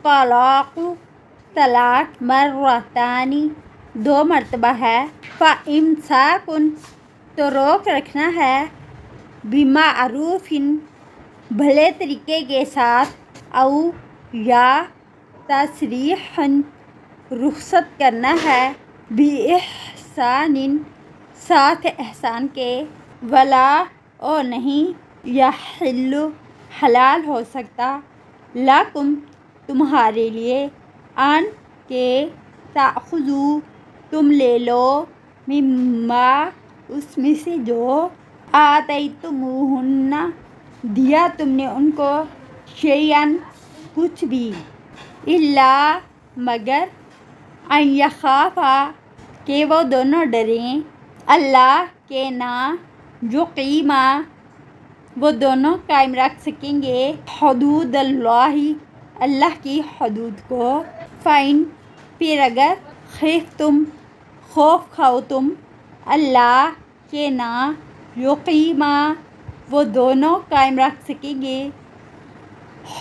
الطلاق طلاق مرتانی 2 مرتبہ ہے، فإمساکن تو روک رکھنا ہے، بمعروف بھلے طریقے کے ساتھ، او یا تسریح رخصت کرنا ہے، بإحسان ساتھ احسان کے، ولا اور نہیں، یحل حلال ہو سکتا، لکم تمہارے لیے، ان کے تأخذوا تم لے لو، مما اس میں سے جو آتیتموہن دیا تم نے ان کو، شیئن کچھ بھی، الا مگر ان یخافا کہ وہ دونوں ڈریں، اللہ کہ نہ یقیما وہ دونوں قائم رکھ سکیں گے، حدود اللہ اللہ کی حدود کو، فإن پھر اگر خفتم خوف کھاؤ تم، اللہ کہ نہ یقیما وہ دونوں قائم رکھ سکیں گے،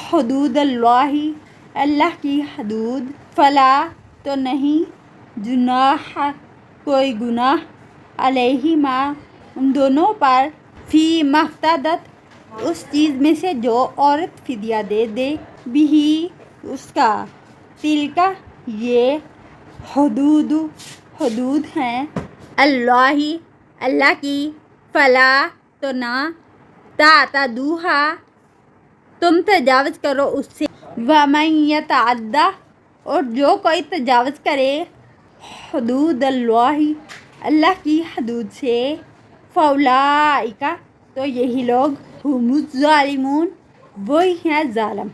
حدود اللہ اللہ کی حدود، فلا تو نہیں، جناح کوئی گناہ، علیہما ان دونوں پر، فی مفتدت اس چیز میں سے جو عورت فدیہ دے دے، بھی اس کا، تلکا یہ، حدود ہیں، اللہ اللہ کی، فلا تو نہ، تعتدوہا تم تجاوز کرو اس سے، ومن یتعدی اور جو کوئی تجاوز کرے، حدود اللہ اللہ کی حدود سے، فاولئک تو یہی لوگ، ہم الظالمون وہی ہیں ظالم۔